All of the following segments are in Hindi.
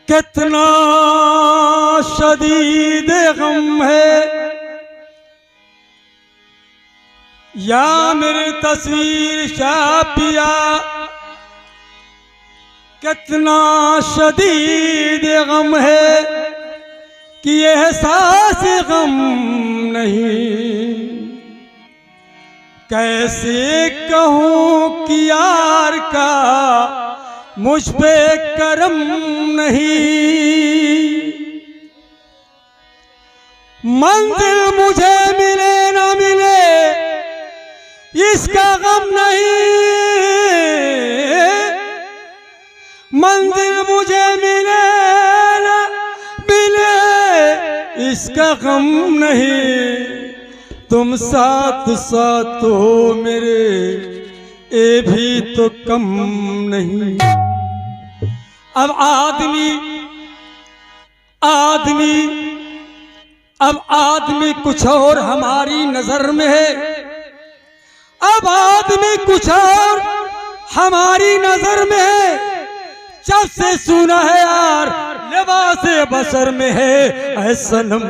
कितना शदीद गम है या मेरी तस्वीर शापिया, कितना शदीद गम है कि एहसास गम नहीं। कैसे कहूँ कि यार का मुझ पे करम नहीं। मंजिल मुझे मिले ना मिले इसका गम नहीं। मंजिल मुझे मिले ना मिले इसका गम नहीं। तुम साथ साथ हो मेरे ये भी तो कम नहीं। अब आदमी कुछ और हमारी नजर में है। अब आदमी कुछ और हमारी नजर में है। जब से सुना है यार लिबास बसर में है। ऐ सनम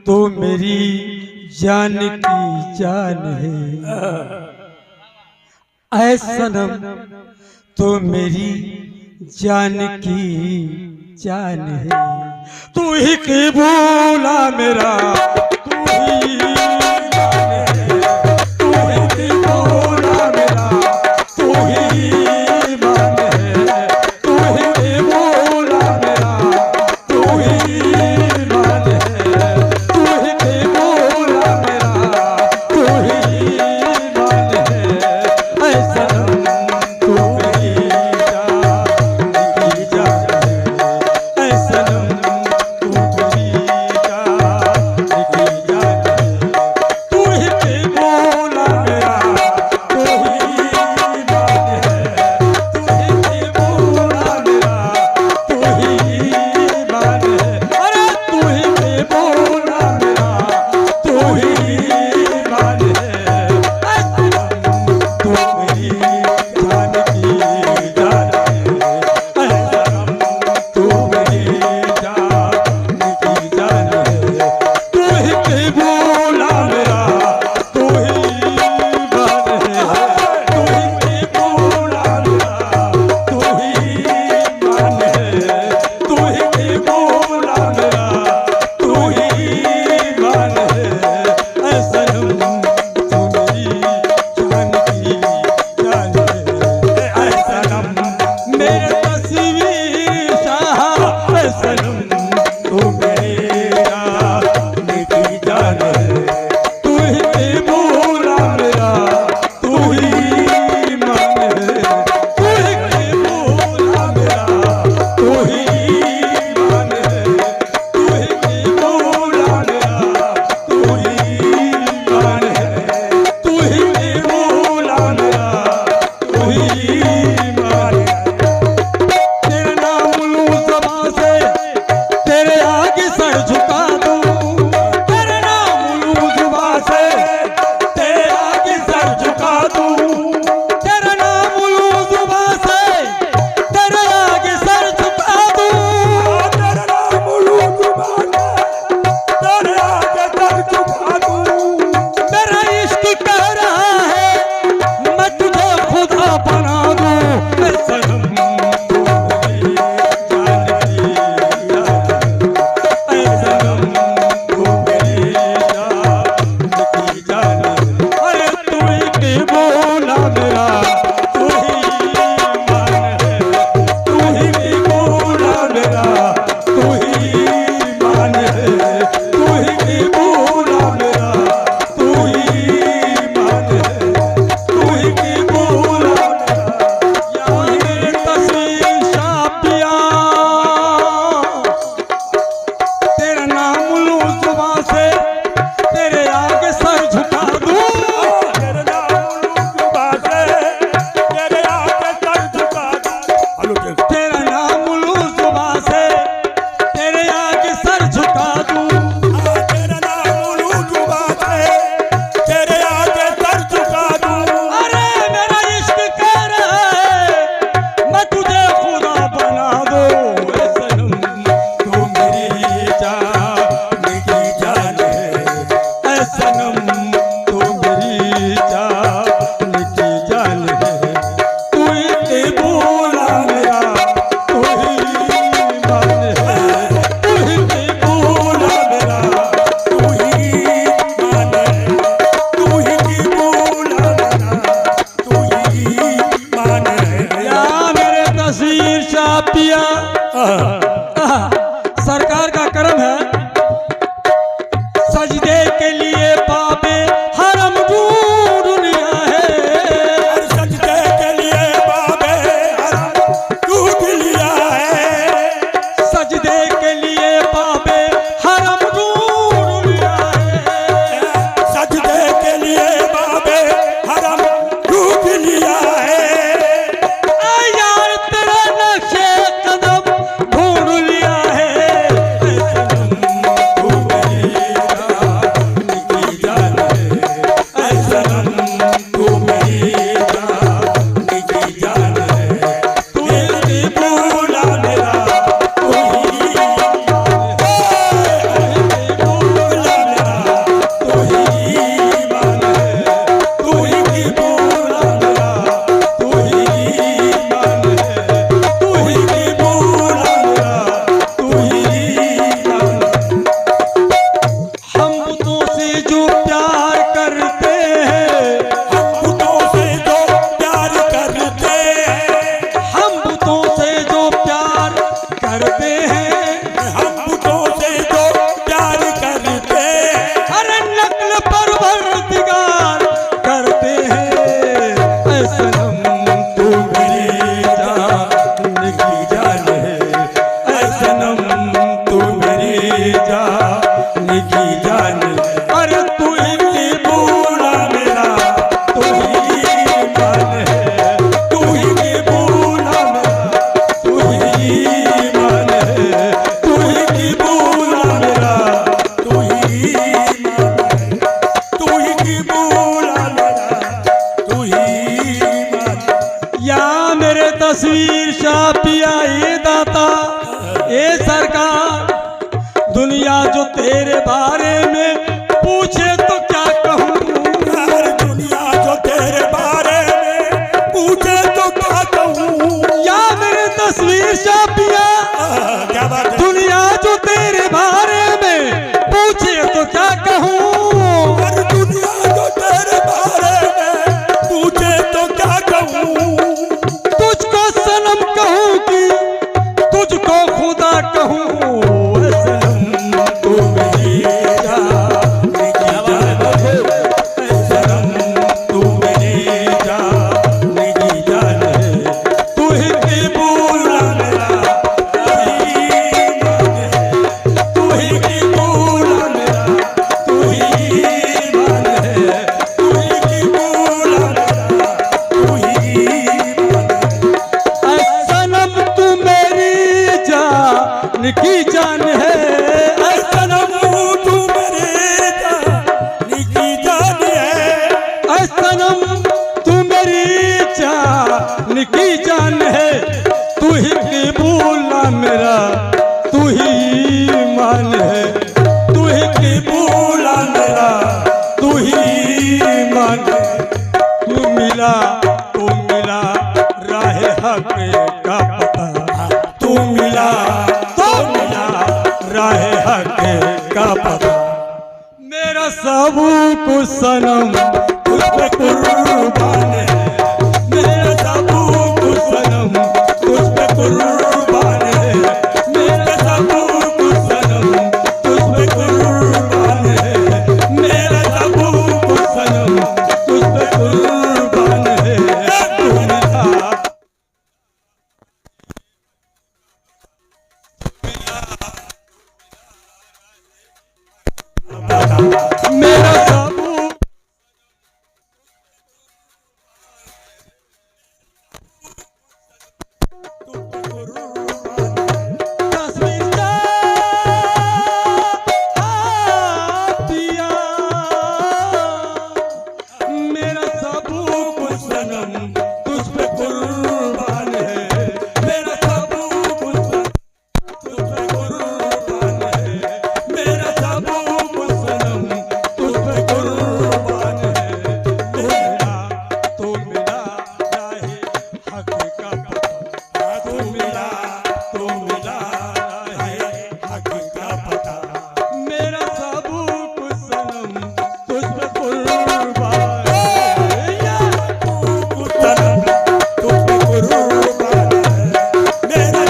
तो मेरी जान की जान है। ऐ सनम तो मेरी जान की जान है। तू ही क़बूला मेरा, तू ही ईमान है। तू ही क़बूला मेरा, तू ही ईमान है। तू ही क़बूला मेरा, तू ही ईमान है। तू ही क़बूला मेरा, तू ही ईमान है। ऐ सनम तू मेरी जान की जान है। ऐ सनम पिया सरकार का करम है, सजदे के लिए बाबे हरम ढूंढ लिया है, सजदे के लिए बाबे हरम ढूंढ लिया है, सजदे के लिए बाबे हरम ढूंढ लिया है, सजदे के लिए बाबे हरम ढूंढ लिया है। यार तेरा नक्शे कदम ढूंढ लिया है, तस्वीर शाह पिया ये दाता ये सरकार, दुनिया जो तेरे बारे में पूछे तो क्या कहूँ, दुनिया जो तेरे बारे में पूछे तो क्या कहूँ। या मेरे तस्वीर शाह पिया क्या बात है? दुनिया जो तेरे बारे में पूछे तो क्या कहूँ, दुनिया जो तेरे बारे में पूछे तो क्या कहूँ। तुझको सनम कहूँ कि तुझको खुदा कहूँ, सनम तू मेरी जान की जान, सनम तू मेरी जान की जान, तू ही की बोला मेरा तू ही की बोला मेरा, तू ही मान है, तू ही की बोला मेरा, तू ही सनम तू मेरी जान की जान है, सनम तू मेरी जान की जान है, सनम तू मेरी जान की जान है, तू ही की बोला मेरा तू ही मान है, तू ही की बोला मेरा, तू ही मान है। तू मिला राह हक का पता, तू मिला तो मिला राह हक का पता, मेरा सब कुछ सनम तुझ पे कुर्बान है, मेरा सब कुछ सनम तुझ पे कुर्बान है, मेरा सब कुछ सनम तुझ पे कुर्बान है, मेरा सब कुछ सनम तुझ पे कुर्बान है, तूने था मेरा सब तस्वीर पिया, मेरा सब कुछ सनम तुझ पे कुर्बान है, मेरा सब कुछ तुझ पे कुर्बान है, मेरा सब कुछ सनम तुझ पे कुर्बान है, तू मिला राह हक का पता, तू मिला राह हक का पता, मेरा सब कुछ सनम तुझ पे कुर्बान है, तू सनम तुझ पे कुर्बान है, मेरा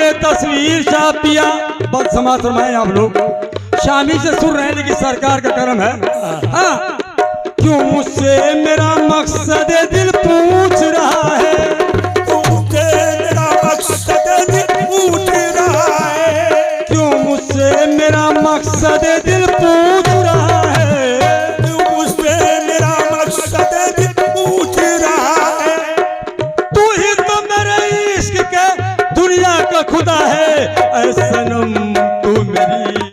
पे तस्वीर छापिया। बस समाज फरमाए आप लोग, शामी से सुन रहे हैं लेकिन सरकार का कर्म है। हाँ, क्यों मुझसे मेरा मकसद दिल पूरा